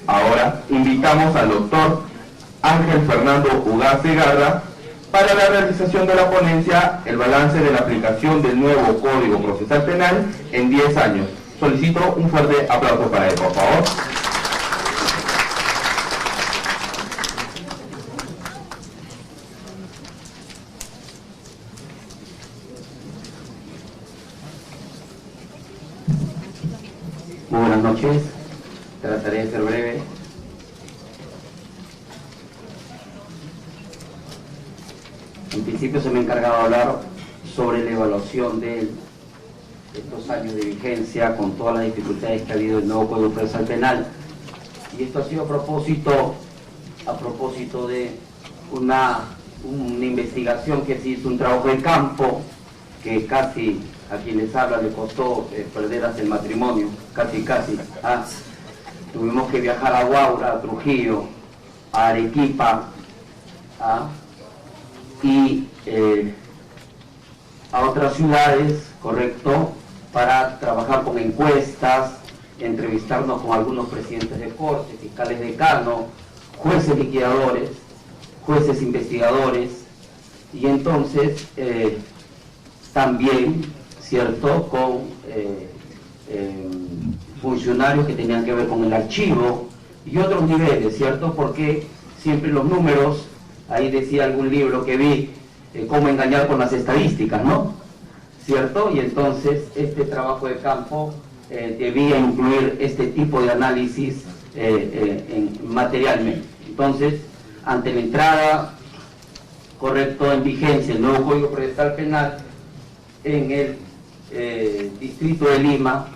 Ahora invitamos al doctor Ángel Fernando Ugaz Segarra para la realización de la ponencia El balance de la aplicación del nuevo Código Procesal Penal en 10 años. Solicito un fuerte aplauso para él, por favor. Muy buenas noches, trataré de ser breve. En principio se me ha encargado de hablar sobre la evaluación de estos años de vigencia con todas las dificultades que ha habido en el nuevo Código Procesal Penal, y esto ha sido a propósito de una investigación que se hizo, un trabajo de campo que casi a quien les habla le costó perder hasta el matrimonio, casi. Tuvimos que viajar a Huaura, a Trujillo, a Arequipa, y a otras ciudades, correcto, para trabajar con encuestas, entrevistarnos con algunos presidentes de corte, fiscales decanos, jueces liquidadores, jueces investigadores, y entonces también, ¿cierto?, con funcionarios que tenían que ver con el archivo y otros niveles, ¿cierto?, porque siempre los números, ahí decía algún libro que vi, cómo engañar con las estadísticas, ¿no?, ¿cierto? Y entonces este trabajo de campo debía incluir este tipo de análisis materialmente. Entonces, ante la entrada, correcto, en vigencia el nuevo Código Procesal Penal en el Distrito de Lima,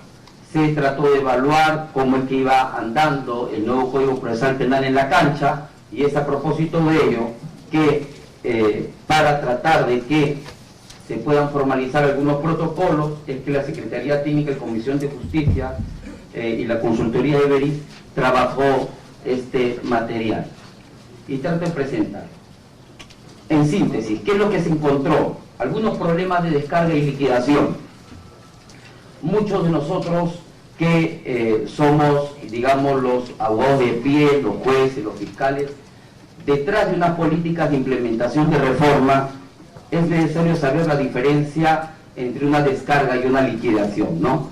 se trató de evaluar cómo es que iba andando el nuevo Código Procesal Penal en la cancha, y es a propósito de ello que para tratar de que se puedan formalizar algunos protocolos, es que la Secretaría Técnica y Comisión de Justicia y la Consultoría de Beris trabajó este material. Y trato de presentar. En síntesis, ¿qué es lo que se encontró? Algunos problemas de descarga y liquidación. Muchos de nosotros que somos, digamos, los abogados de pie, los jueces, los fiscales, detrás de unas políticas de implementación de reforma, es necesario saber la diferencia entre una descarga y una liquidación, ¿no?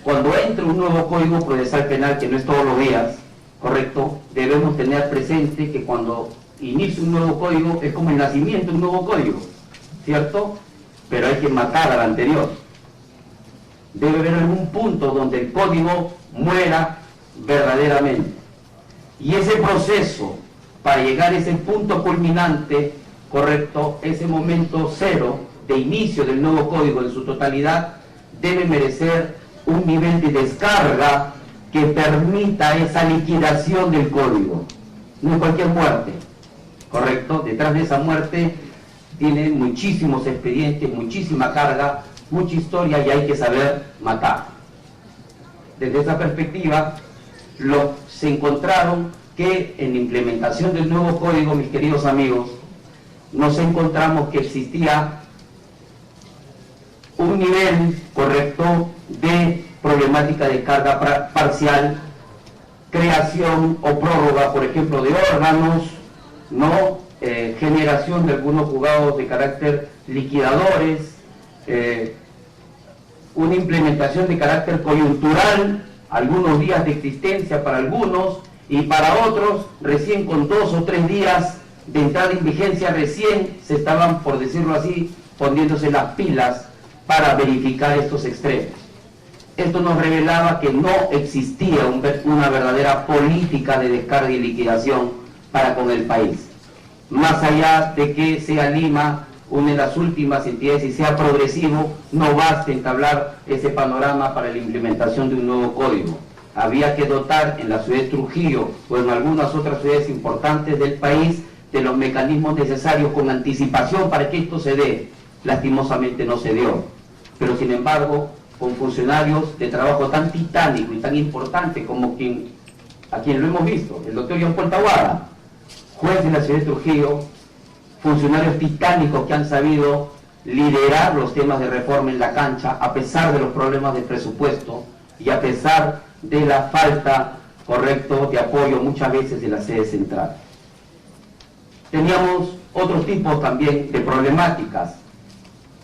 Cuando entra un nuevo Código Procesal Penal, que no es todos los días, correcto, debemos tener presente que cuando inicia un nuevo código es como el nacimiento de un nuevo código, ¿cierto? Pero hay que matar al anterior. Debe haber algún punto donde el código muera verdaderamente. Y ese proceso, para llegar a ese punto culminante, correcto, ese momento cero de inicio del nuevo código en su totalidad, debe merecer un nivel de descarga que permita esa liquidación del código. No es cualquier muerte, correcto. Detrás de esa muerte tiene muchísimos expedientes, muchísima carga, mucha historia, y hay que saber matar. Desde esa perspectiva, se encontraron que en la implementación del nuevo código, mis queridos amigos, nos encontramos que existía un nivel correcto de problemática de carga parcial, creación o prórroga, por ejemplo, de órganos, ¿no? Generación de algunos juzgados de carácter liquidadores, una implementación de carácter coyuntural, algunos días de existencia para algunos, y para otros, recién con 2 o 3 días de entrada en vigencia, recién se estaban, por decirlo así, poniéndose las pilas para verificar estos extremos. Esto nos revelaba que no existía una verdadera política de descarga y liquidación para con el país. Más allá de que sea Lima una de las últimas entidades y sea progresivo, no basta entablar ese panorama para la implementación de un nuevo código. Había que dotar en la ciudad de Trujillo o en algunas otras ciudades importantes del país de los mecanismos necesarios con anticipación para que esto se dé. Lastimosamente no se dio, pero sin embargo, con funcionarios de trabajo tan titánico y tan importante como a quien lo hemos visto, el doctor John Paul Taboada, juez de la ciudad de Trujillo, funcionarios titánicos que han sabido liderar los temas de reforma en la cancha a pesar de los problemas de presupuesto y a pesar de la falta correcto, de apoyo muchas veces de la sede central. Teníamos otros tipos también de problemáticas,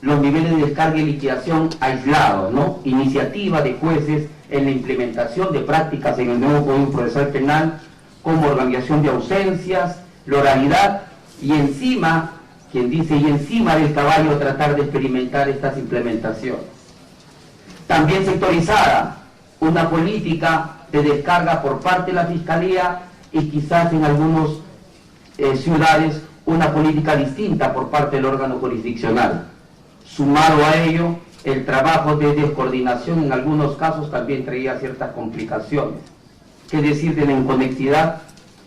los niveles de descarga y liquidación aislados, ¿no? Iniciativa de jueces en la implementación de prácticas en el nuevo Código Procesal Penal, como organización de ausencias, la oralidad, y encima, quien dice, y encima del caballo tratar de experimentar estas implementaciones. También sectorizada, una política de descarga por parte de la Fiscalía y quizás en algunas ciudades una política distinta por parte del órgano jurisdiccional. Sumado a ello, el trabajo de descoordinación en algunos casos también traía ciertas complicaciones. ¿Qué decir de la inconectividad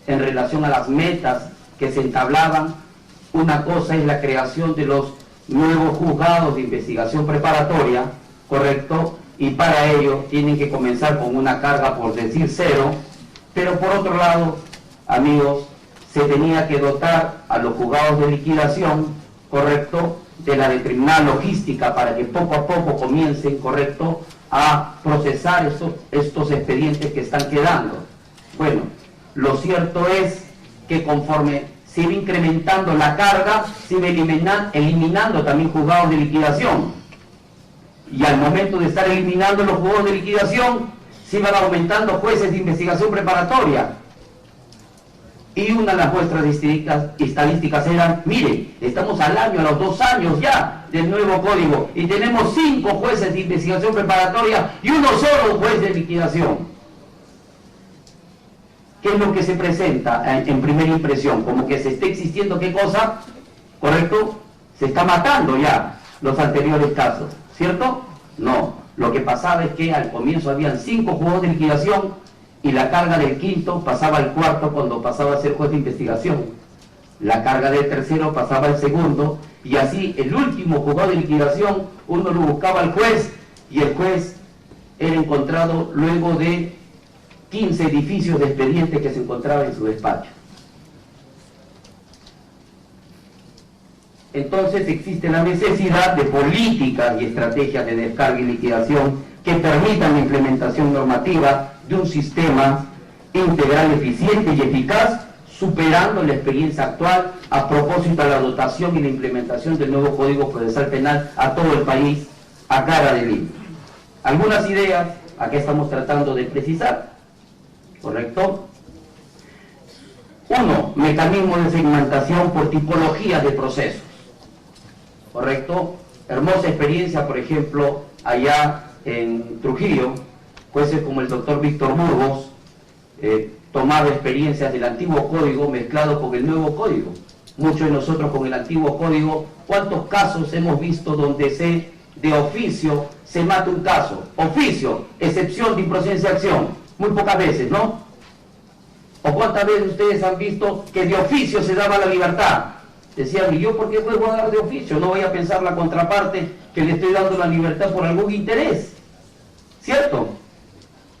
en relación a las metas que se entablaban? Una cosa es la creación de los nuevos juzgados de investigación preparatoria, ¿correcto? Y para ello tienen que comenzar con una carga, por decir, cero, pero por otro lado, amigos, se tenía que dotar a los juzgados de liquidación, ¿correcto?, de la determinada logística para que poco a poco comiencen, ¿correcto?, a procesar estos expedientes que están quedando. Bueno, lo cierto es que conforme se iba incrementando la carga, se iba eliminando también juzgados de liquidación. Y al momento de estar eliminando los juzgados de liquidación, se iban aumentando jueces de investigación preparatoria. Y una de las muestras estadísticas eran, mire, estamos al año, a los 2 años ya del nuevo código, y tenemos 5 jueces de investigación preparatoria y uno solo juez de liquidación. ¿Qué es lo que se presenta en primera impresión? Como que se está existiendo, ¿qué cosa? ¿Correcto? Se está matando ya los anteriores casos, ¿cierto? No, lo que pasaba es que al comienzo habían 5 juzgados de liquidación y la carga del quinto pasaba al cuarto cuando pasaba a ser juez de investigación. La carga del tercero pasaba al segundo, y así el último juzgado de liquidación, uno lo buscaba al juez, y el juez era encontrado luego de 15 edificios de expedientes que se encontraban en su despacho. Entonces existe la necesidad de políticas y estrategias de descarga y liquidación que permitan la implementación normativa de un sistema integral, eficiente y eficaz, superando la experiencia actual a propósito de la dotación y la implementación del nuevo Código Procesal Penal a todo el país a cara de Lima. Algunas ideas acá estamos tratando de precisar, ¿correcto? 1. Mecanismo de segmentación por tipologías de procesos, ¿correcto? Hermosa experiencia, por ejemplo, allá en Trujillo, jueces como el doctor Víctor Burgos, tomado experiencias del antiguo código mezclado con el nuevo código. Muchos de nosotros con el antiguo código, ¿cuántos casos hemos visto donde de oficio se mata un caso? Oficio, excepción de improcedencia de acción. Muy pocas veces, ¿no? ¿O cuántas veces ustedes han visto que de oficio se daba la libertad? Decían, ¿y yo por qué puedo dar de oficio? No voy a pensar la contraparte que le estoy dando la libertad por algún interés. ¿Cierto?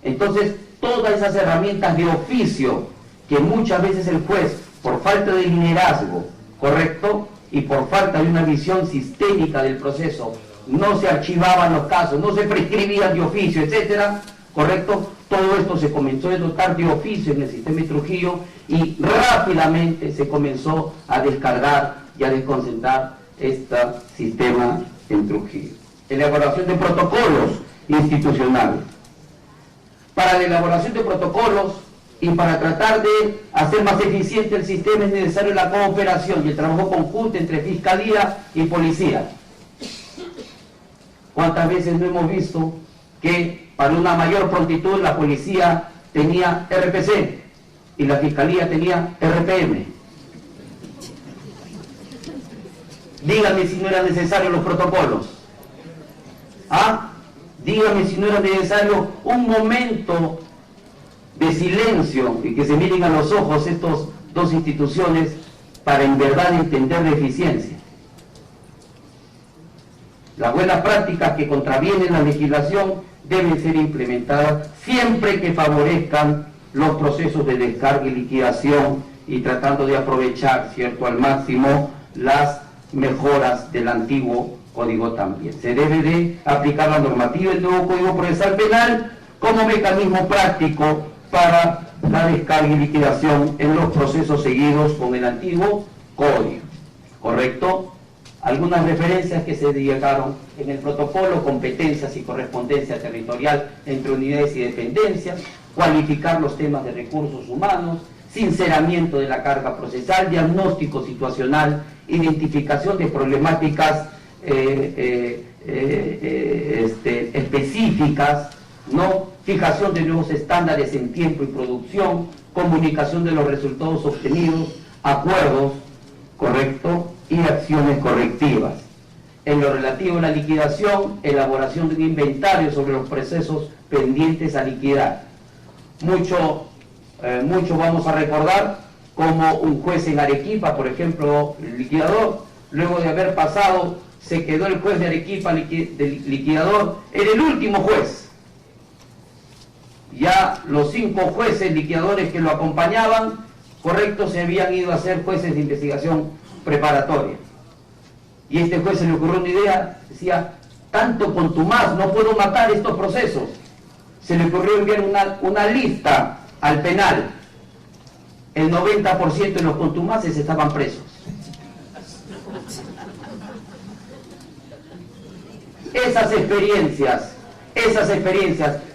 Entonces, todas esas herramientas de oficio que muchas veces el juez, por falta de liderazgo, ¿correcto?, y por falta de una visión sistémica del proceso, no se archivaban los casos, no se prescribían de oficio, etcétera, ¿correcto? Todo esto se comenzó a dotar de oficio en el sistema de Trujillo y rápidamente se comenzó a descargar y a desconcentrar este sistema en Trujillo. Elaboración de protocolos institucionales. Para la elaboración de protocolos y para tratar de hacer más eficiente el sistema es necesario la cooperación y el trabajo conjunto entre Fiscalía y Policía. ¿Cuántas veces no hemos visto que para una mayor prontitud la Policía tenía RPC y la Fiscalía tenía RPM? Díganme si no eran necesarios los protocolos. ¿Ah? Díganme si no era necesario un momento de silencio y que se miren a los ojos estas dos instituciones para en verdad entender la eficiencia. Las buenas prácticas que contravienen la legislación deben ser implementadas siempre que favorezcan los procesos de descarga y liquidación y tratando de aprovechar, ¿cierto?, al máximo las mejoras del antiguo código también. Se debe de aplicar la normativa del nuevo Código Procesal Penal como mecanismo práctico para la descarga y liquidación en los procesos seguidos con el antiguo código, ¿correcto? Algunas referencias que se dedicaron en el protocolo: competencias y correspondencia territorial entre unidades y dependencias, cualificar los temas de recursos humanos, sinceramiento de la carga procesal, diagnóstico situacional, identificación de problemáticas específicas, ¿no? Fijación de nuevos estándares en tiempo y producción, comunicación de los resultados obtenidos, acuerdos, ¿correcto?, y acciones correctivas. En lo relativo a la liquidación, elaboración de un inventario sobre los procesos pendientes a liquidar. Mucho vamos a recordar como un juez en Arequipa, por ejemplo, el liquidador, luego de haber pasado, se quedó el juez de Arequipa liquidador, era el último juez. Ya los 5 jueces liquidadores que lo acompañaban, correcto, se habían ido a ser jueces de investigación preparatoria. Y este juez se le ocurrió una idea, decía: tanto contumaz, no puedo matar estos procesos. Se le ocurrió enviar una lista al penal. El 90% de los contumaces estaban presos. Esas experiencias,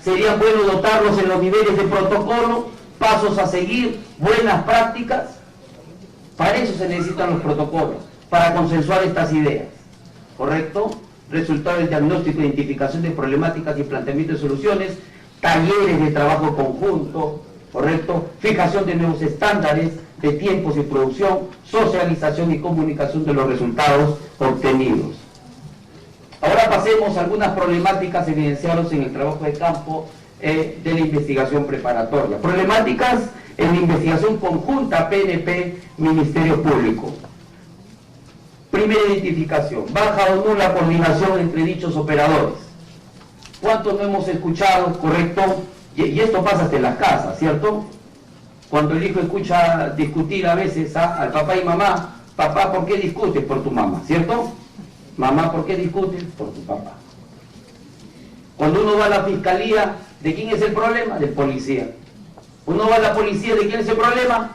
serían bueno dotarlos en los niveles de protocolo, pasos a seguir, buenas prácticas. Para eso se necesitan los protocolos, para consensuar estas ideas, ¿correcto? Resultado del diagnóstico, identificación de problemáticas y planteamiento de soluciones, talleres de trabajo conjunto, ¿correcto? Fijación de nuevos estándares de tiempos y producción, socialización y comunicación de los resultados obtenidos. Ahora pasemos a algunas problemáticas evidenciadas en el trabajo de campo de la investigación preparatoria. Problemáticas en la investigación conjunta PNP-Ministerio Público. Primera identificación: baja o nula coordinación entre dichos operadores. ¿Cuántos no hemos escuchado, correcto? Y esto pasa hasta en las casas, ¿cierto? Cuando el hijo escucha discutir a veces al papá y mamá: papá, ¿por qué discutes? Por tu mamá, ¿cierto? Mamá, ¿por qué discutes? Por tu papá. Cuando uno va a la fiscalía, ¿de quién es el problema? Del policía. Uno va a la policía, ¿de quién es el problema?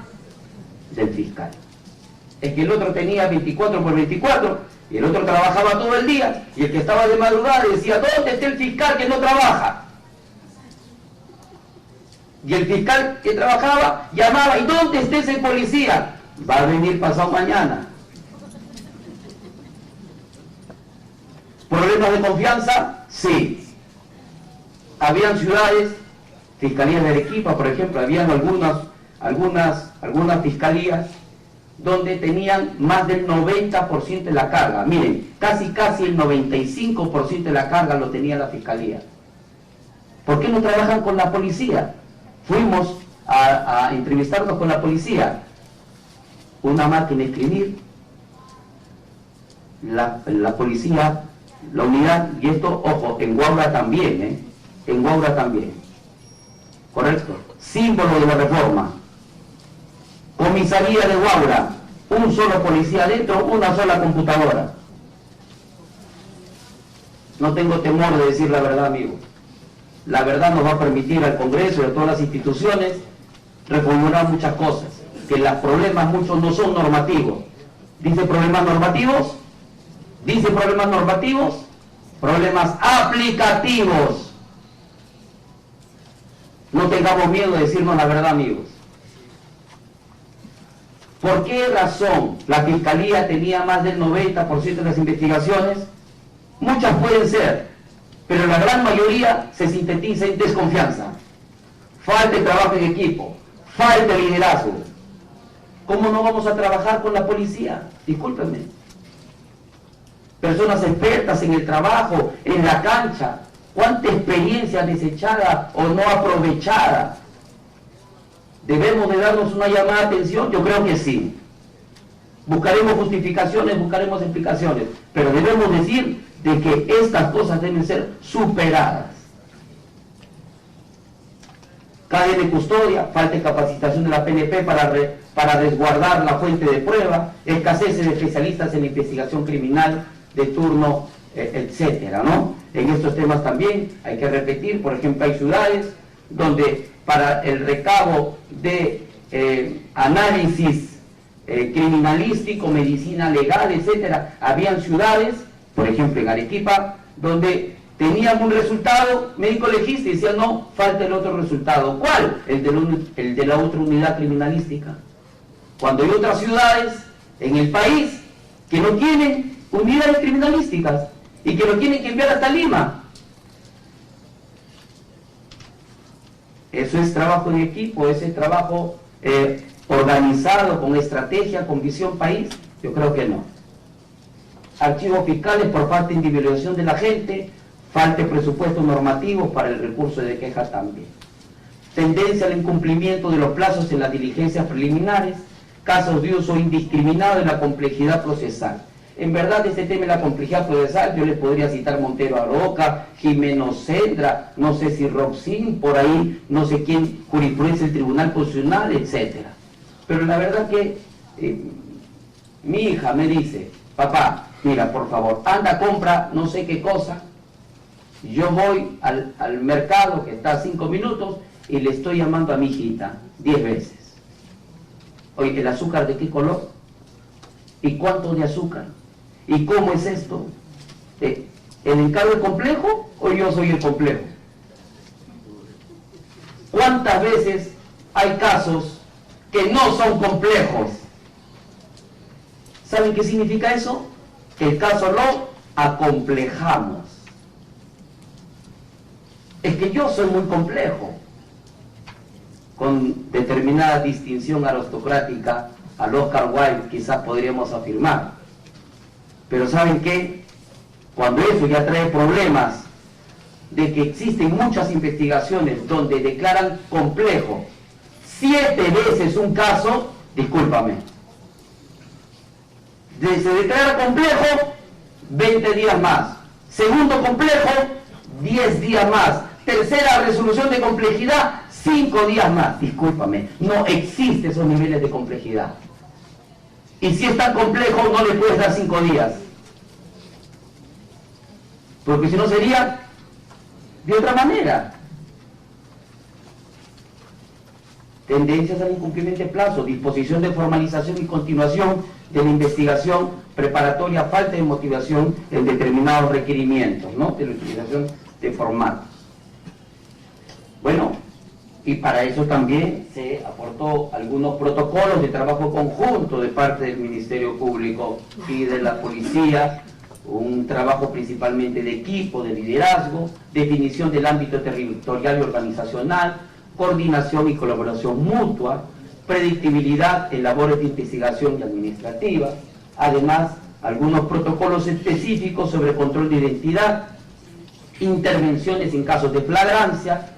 Del fiscal. Es que el otro tenía 24/24 y el otro trabajaba todo el día, y el que estaba de madrugada decía: ¿dónde está el fiscal que no trabaja? Y el fiscal que trabajaba llamaba: ¿y dónde está ese policía? Va a venir pasado mañana. ¿Problemas de confianza? Sí. Habían ciudades, fiscalías de Arequipa, por ejemplo, habían algunas fiscalías donde tenían más del 90% de la carga. Miren, casi el 95% de la carga lo tenía la fiscalía. ¿Por qué no trabajan con la policía? Fuimos a entrevistarnos con la policía. Una máquina de escribir, la policía, la unidad, y esto, ojo, en Huaura también, en Huaura también, correcto, símbolo de la reforma. Comisaría de Huaura, un solo policía adentro, una sola computadora. No tengo temor de decir la verdad, amigos. La verdad nos va a permitir al Congreso y a todas las instituciones reformular muchas cosas, que los problemas muchos no son normativos. ¿Dice problemas normativos? Dice problemas normativos, problemas aplicativos. No tengamos miedo de decirnos la verdad, amigos. ¿Por qué razón la Fiscalía tenía más del 90% de las investigaciones? Muchas pueden ser, pero la gran mayoría se sintetiza en desconfianza. Falta de trabajo en equipo, falta de liderazgo. ¿Cómo no vamos a trabajar con la policía? Discúlpenme. Personas expertas en el trabajo, en la cancha. ¿Cuánta experiencia desechada o no aprovechada? ¿Debemos de darnos una llamada de atención? Yo creo que sí. Buscaremos justificaciones, buscaremos explicaciones, pero debemos decir de que estas cosas deben ser superadas. Cadena de custodia, falta de capacitación de la PNP para resguardar la fuente de prueba, escasez de especialistas en investigación criminal de turno, etcétera, ¿no? En estos temas también hay que repetir, por ejemplo, hay ciudades donde para el recabo de análisis criminalístico, medicina legal, etcétera. Habían ciudades, por ejemplo en Arequipa, donde tenían un resultado médico legista y decían, no, falta el otro resultado. ¿Cuál? El de la otra unidad criminalística. Cuando hay otras ciudades en el país que no tienen unidades criminalísticas y que lo tienen que enviar hasta Lima. Eso es trabajo de equipo, ese es trabajo organizado, con estrategia, con visión país. Yo creo que no. Archivos fiscales por falta de individualización de la gente, falta de presupuestos normativos para el recurso de queja también. Tendencia al incumplimiento de los plazos en las diligencias preliminares, casos de uso indiscriminado de la complejidad procesal. En verdad, este tema de la complejidad procesal, yo les podría citar Montero Aroca, Jimeno Sendra, no sé si Roxin, por ahí, no sé quién, jurisprudencia del Tribunal Constitucional, etc. Pero la verdad que mi hija me dice, papá, mira, por favor, anda, compra no sé qué cosa. Yo voy al mercado, que está a 5 minutos, y le estoy llamando a mi hijita 10 veces. Oye, ¿el azúcar de qué color? ¿Y cuánto de azúcar? ¿Y cómo es esto? ¿El encargo es complejo o yo soy el complejo? ¿Cuántas veces hay casos que no son complejos? ¿Saben qué significa eso? Que el caso lo acomplejamos. Es que yo soy muy complejo, con determinada distinción aristocrática al Oscar Wilde quizás podríamos afirmar. Pero ¿saben qué? Cuando eso ya trae problemas de que existen muchas investigaciones donde declaran complejo 7 veces un caso, discúlpame, se declara complejo 20 días más, segundo complejo 10 días más, tercera resolución de complejidad 5 días más, discúlpame, no existen esos niveles de complejidad. Y si es tan complejo, no le puedes dar 5 días. Porque si no sería de otra manera. Tendencias al incumplimiento de plazo, disposición de formalización y continuación de la investigación preparatoria, falta de motivación en determinados requerimientos, ¿no? De la utilización de formatos. Bueno, y para eso también se aportó algunos protocolos de trabajo conjunto de parte del Ministerio Público y de la Policía, un trabajo principalmente de equipo, de liderazgo, definición del ámbito territorial y organizacional, coordinación y colaboración mutua, predictibilidad en labores de investigación y administrativa, además algunos protocolos específicos sobre control de identidad, intervenciones en casos de flagrancia,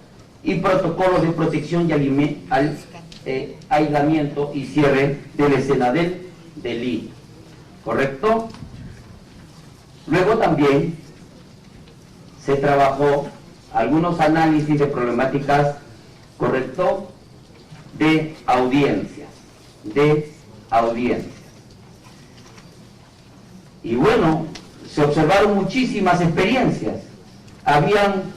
y protocolos de protección y aislamiento y cierre de la escena del delito. ¿Correcto? Luego también se trabajó algunos análisis de problemáticas, ¿correcto?, de audiencias. Y bueno, se observaron muchísimas experiencias. Habían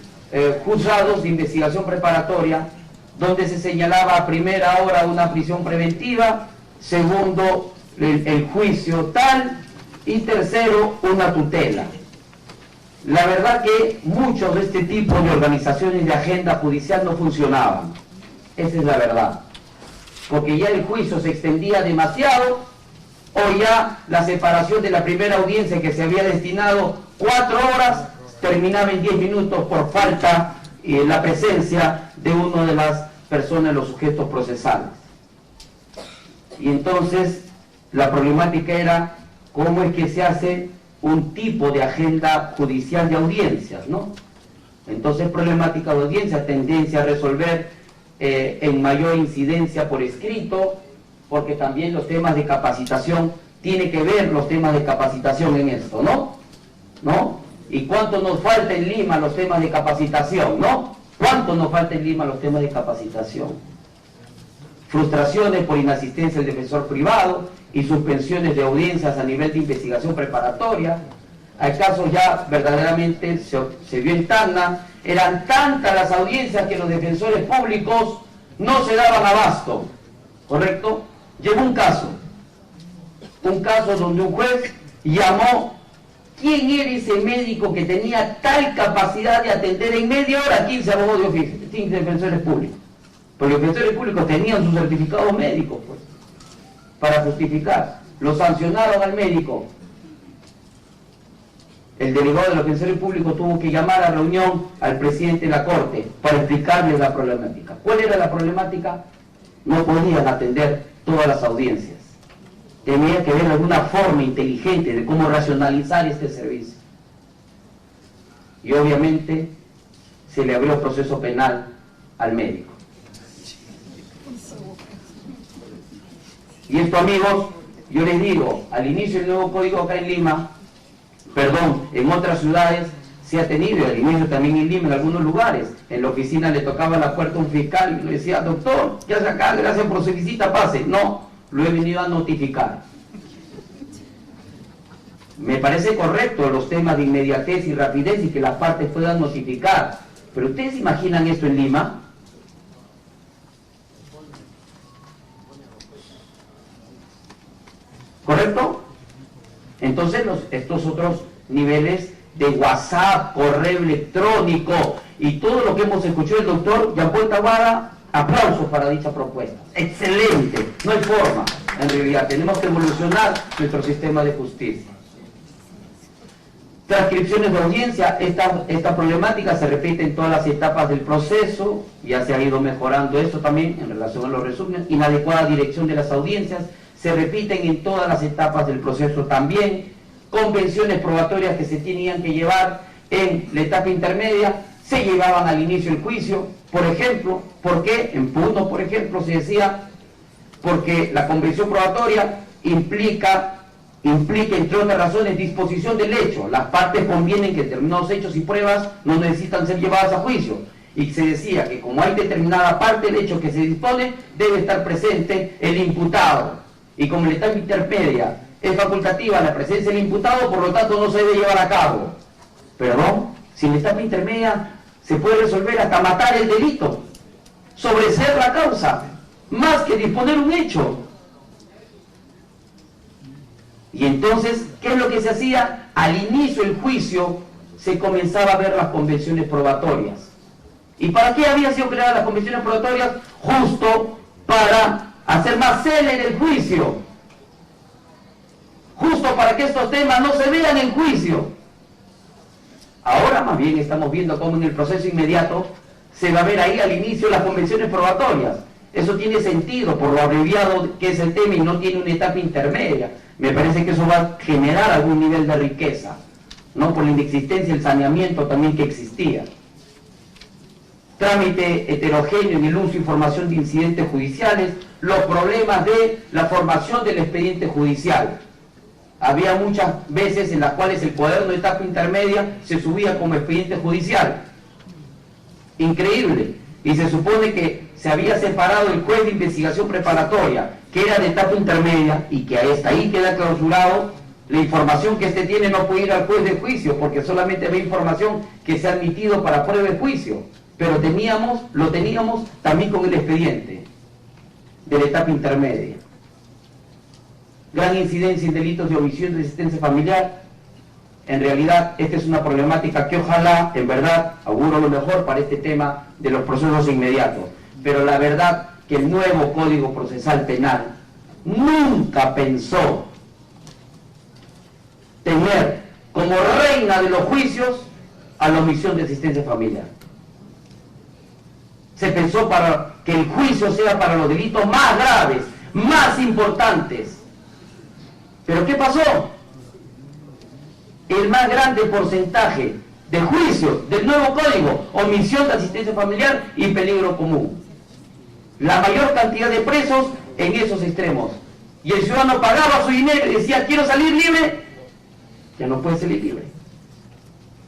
juzgados de investigación preparatoria donde se señalaba a primera hora una prisión preventiva, segundo el juicio tal y tercero una tutela. La verdad que muchos de este tipo de organizaciones de agenda judicial no funcionaban, esa es la verdad, porque ya el juicio se extendía demasiado o ya la separación de la primera audiencia que se había destinado 4 horas terminaba en 10 minutos por falta la presencia de una de las personas, los sujetos procesales. Y entonces la problemática era cómo es que se hace un tipo de agenda judicial de audiencias, ¿no? Entonces problemática de audiencia, tendencia a resolver en mayor incidencia por escrito, porque también los temas de capacitación, tiene que ver los temas de capacitación en esto, ¿no? ¿Y cuánto nos falta en Lima los temas de capacitación, no? ¿Cuánto nos falta en Lima los temas de capacitación? Frustraciones por inasistencia del defensor privado y suspensiones de audiencias a nivel de investigación preparatoria, Hay casos ya verdaderamente se vio en Tacna, eran tantas las audiencias que los defensores públicos no se daban abasto, ¿correcto? Llegó un caso donde un juez llamó quién era ese médico que tenía tal capacidad de atender en media hora 15 abogados de oficio, 15 defensores públicos. Porque los defensores públicos tenían sus certificados médicos, pues, para justificar. Lo sancionaron al médico. El delegado de los defensores públicos tuvo que llamar a reunión al presidente de la Corte para explicarle la problemática. ¿Cuál era la problemática? No podían atender todas las audiencias. Tenía que ver alguna forma inteligente de cómo racionalizar este servicio. Y obviamente se le abrió proceso penal al médico. Y esto, amigos, yo les digo, al inicio del nuevo código acá en Lima, en otras ciudades se ha tenido, y al inicio también en Lima, en algunos lugares, en la oficina le tocaba la puerta a un fiscal y le decía, doctor, ¿qué hace acá? Gracias por su visita, pase. No, lo he venido a notificar. Me parece correcto los temas de inmediatez y rapidez y que las partes puedan notificar. Pero ¿ustedes imaginan esto en Lima? ¿Correcto? Entonces estos otros niveles de WhatsApp, correo electrónico y todo lo que hemos escuchado del doctor Jean-Paul Taboada, aplausos para dicha propuesta. Excelente, no hay forma. En realidad tenemos que evolucionar nuestro sistema de justicia. Transcripciones de audiencia, esta problemática se repite en todas las etapas del proceso, ya se ha ido mejorando esto también en relación a los resúmenes. Inadecuada dirección de las audiencias, se repiten en todas las etapas del proceso también. Convenciones probatorias que se tenían que llevar en la etapa intermedia, se llevaban al inicio del juicio. Por ejemplo, ¿por qué? En Puno, por ejemplo, se decía, porque la convención probatoria implica, entre otras razones, disposición del hecho. Las partes convienen que determinados hechos y pruebas no necesitan ser llevadas a juicio. Y se decía que como hay determinada parte del hecho que se dispone, debe estar presente el imputado. Y como en la etapa intermedia es facultativa la presencia del imputado, por lo tanto no se debe llevar a cabo. Perdón, si en la etapa intermedia se puede resolver hasta matar el delito, sobreseer la causa, más que disponer un hecho. Y entonces, ¿qué es lo que se hacía? Al inicio del juicio se comenzaba a ver las convenciones probatorias. ¿Y para qué habían sido creadas las convenciones probatorias? Justo para hacer más célere el juicio. Justo para que estos temas no se vean en juicio. Ahora más bien estamos viendo cómo en el proceso inmediato se va a ver ahí al inicio las convenciones probatorias. Eso tiene sentido por lo abreviado que es el tema y no tiene una etapa intermedia. Me parece que eso va a generar algún nivel de riqueza, ¿no? Por la inexistencia del saneamiento también que existía. Trámite heterogéneo en el uso e información de incidentes judiciales, los problemas de la formación del expediente judicial. Había muchas veces en las cuales el cuaderno de etapa intermedia se subía como expediente judicial. Increíble. Y se supone que se había separado el juez de investigación preparatoria, que era de etapa intermedia, y que hasta ahí queda clausurado. La información que este tiene no puede ir al juez de juicio, porque solamente había información que se ha admitido para prueba de juicio. Pero lo teníamos también con el expediente de la etapa intermedia. Gran incidencia en delitos de omisión de asistencia familiar. En realidad, esta es una problemática que ojalá, en verdad, auguro lo mejor para este tema de los procesos inmediatos. Pero la verdad que el nuevo Código Procesal Penal nunca pensó tener como reina de los juicios a la omisión de asistencia familiar. Se pensó para que el juicio sea para los delitos más graves, más importantes. ¿Pero qué pasó? El más grande porcentaje de juicios del nuevo código, omisión de asistencia familiar y peligro común. La mayor cantidad de presos en esos extremos. Y el ciudadano pagaba su dinero y decía, quiero salir libre. Ya no puede salir libre.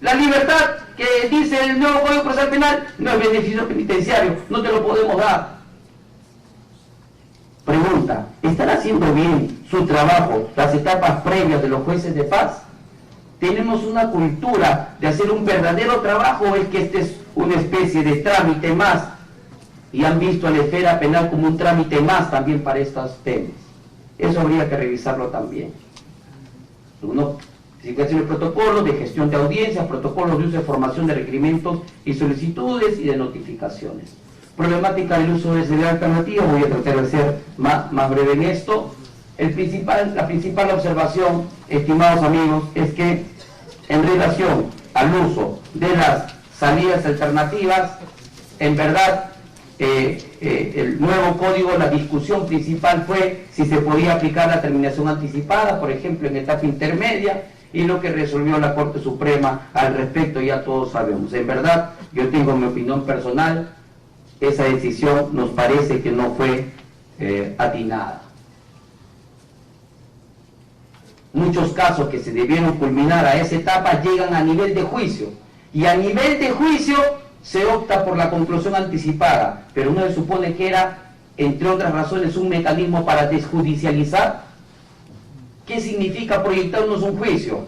La libertad que dice el nuevo Código Procesal Penal no es beneficio penitenciario, no te lo podemos dar. Pregunta, ¿están haciendo bien su trabajo las etapas previas de los jueces de paz? ¿Tenemos una cultura de hacer un verdadero trabajo o es que este es una especie de trámite más? Y han visto a la esfera penal como un trámite más también para estos temas. Eso habría que revisarlo también. Significación de protocolos de gestión de audiencias, protocolos de uso de formación de requerimientos y solicitudes y de notificaciones. Problemática del uso de seguridad alternativa, voy a tratar de ser más breve en esto. La principal observación, estimados amigos, es que en relación al uso de las salidas alternativas, en verdad, el nuevo código, la discusión principal fue si se podía aplicar la terminación anticipada, por ejemplo, en etapa intermedia, y lo que resolvió la Corte Suprema al respecto ya todos sabemos. En verdad, yo tengo mi opinión personal, esa decisión nos parece que no fue atinada. Muchos casos que se debieron culminar a esa etapa llegan a nivel de juicio, y a nivel de juicio se opta por la conclusión anticipada, pero uno se supone que era, entre otras razones, un mecanismo para desjudicializar. ¿Qué significa proyectarnos un juicio?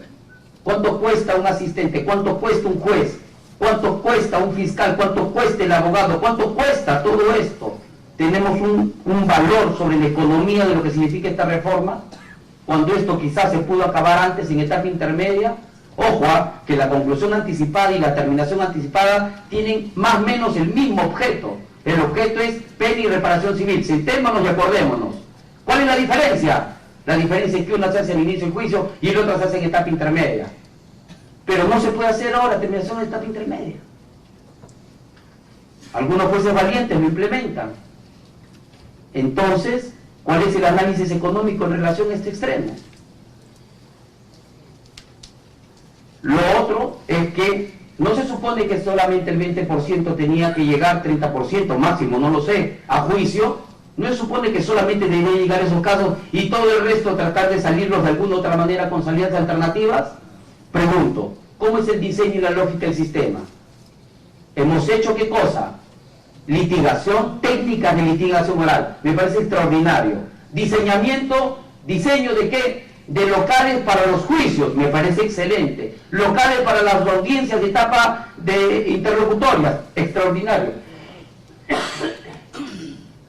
¿Cuánto cuesta un asistente? ¿Cuánto cuesta un juez? ¿Cuánto cuesta un fiscal? ¿Cuánto cuesta el abogado? ¿Cuánto cuesta todo esto? ¿Tenemos un valor sobre la economía de lo que significa esta reforma? Cuando esto quizás se pudo acabar antes en etapa intermedia. Ojo, que la conclusión anticipada y la terminación anticipada tienen más o menos el mismo objeto. El objeto es pena y reparación civil. Sentémonos y acordémonos. ¿Cuál es la diferencia? La diferencia es que una se hace al inicio del juicio y la otra se hace en etapa intermedia. Pero no se puede hacer ahora terminación en etapa intermedia. Algunos jueces valientes lo implementan. Entonces, ¿cuál es el análisis económico en relación a este extremo? Lo otro es que no se supone que solamente el 20% tenía que llegar, 30% máximo, no lo sé, a juicio. No se supone que solamente debería llegar a esos casos y todo el resto tratar de salirlos de alguna otra manera con salidas alternativas. Pregunto, ¿cómo es el diseño y la lógica del sistema? ¿Hemos hecho qué cosa? Litigación, técnicas de litigación oral. Me parece extraordinario. Diseño de qué? De locales para los juicios. Me parece excelente. Locales para las audiencias de etapa de interlocutorias. Extraordinario.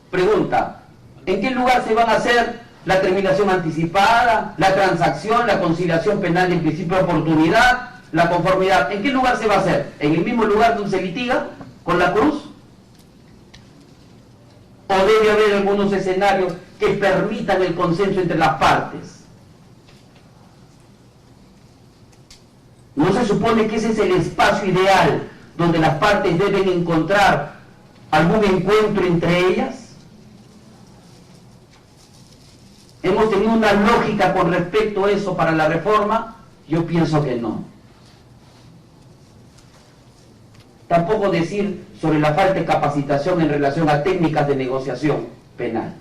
Pregunta, ¿en qué lugar se van a hacer la terminación anticipada, la transacción, la conciliación penal en principio de oportunidad, la conformidad? ¿En qué lugar se va a hacer? ¿En el mismo lugar donde se litiga con la cruz? ¿O debe haber algunos escenarios que permitan el consenso entre las partes? ¿No se supone que ese es el espacio ideal donde las partes deben encontrar algún encuentro entre ellas? ¿Hemos tenido una lógica con respecto a eso para la reforma? Yo pienso que no. Tampoco decir sobre la falta de capacitación en relación a técnicas de negociación penal.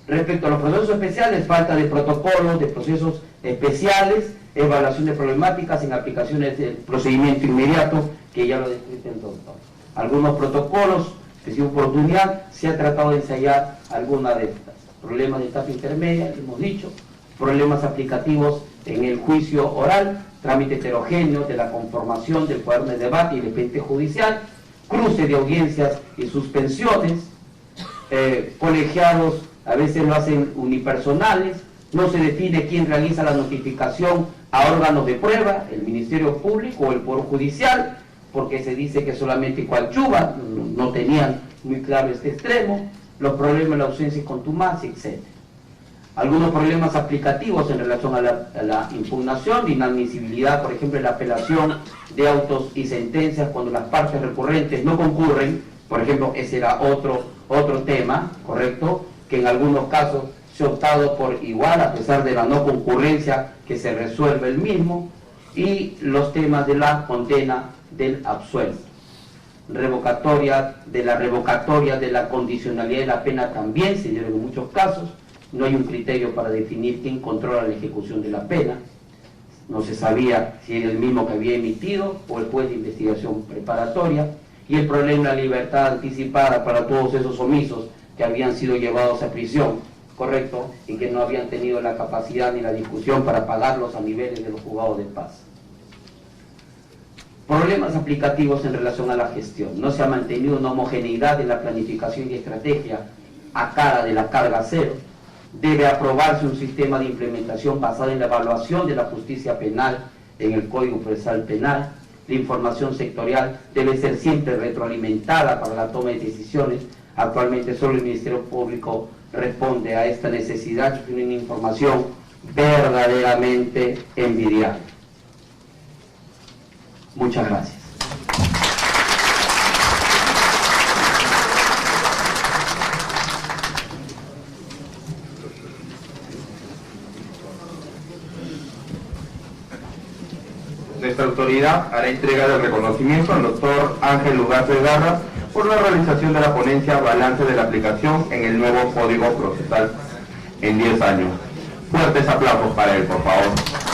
Respecto a los procesos especiales, falta de protocolos, de procesos especiales, evaluación de problemáticas en aplicaciones del procedimiento inmediato, que ya lo describe el doctor. Algunos protocolos, que si oportunidad, se ha tratado de ensayar alguna de estas. Problemas de etapa intermedia, hemos dicho, problemas aplicativos en el juicio oral, trámite heterogéneo de la conformación del cuaderno de debate y del expediente judicial, cruce de audiencias y suspensiones, colegiados a veces lo hacen unipersonales, no se define quién realiza la notificación a órganos de prueba, el Ministerio Público o el Poder Judicial, porque se dice que solamente coadyuva, no tenían muy claro este extremo, los problemas de la ausencia y contumacia, etc. Algunos problemas aplicativos en relación a la impugnación, de inadmisibilidad, por ejemplo, en la apelación de autos y sentencias cuando las partes recurrentes no concurren, por ejemplo, ese era otro tema, ¿correcto?, que en algunos casos se ha optado por igual, a pesar de la no concurrencia, que se resuelve el mismo, y los temas de la condena del absuelto. Revocatoria de la condicionalidad de la pena también se dieron en muchos casos. No hay un criterio para definir quién controla la ejecución de la pena. No se sabía si era el mismo que había emitido o el juez de investigación preparatoria. Y el problema de la libertad anticipada para todos esos omisos que habían sido llevados a prisión correcto, y que no habían tenido la capacidad ni la discusión para pagarlos a niveles de los juzgados de paz. Problemas aplicativos en relación a la gestión. No se ha mantenido una homogeneidad en la planificación y estrategia a cara de la carga cero. Debe aprobarse un sistema de implementación basado en la evaluación de la justicia penal en el Código Procesal Penal. La información sectorial debe ser siempre retroalimentada para la toma de decisiones. Actualmente solo el Ministerio Público responde a esta necesidad de una información verdaderamente envidiable. Muchas gracias. Nuestra autoridad hará entrega del reconocimiento al doctor Ángel Ugarte Garra por la realización de la ponencia Balance de la aplicación en el nuevo Código Procesal en 10 años. Fuertes aplausos para él, por favor.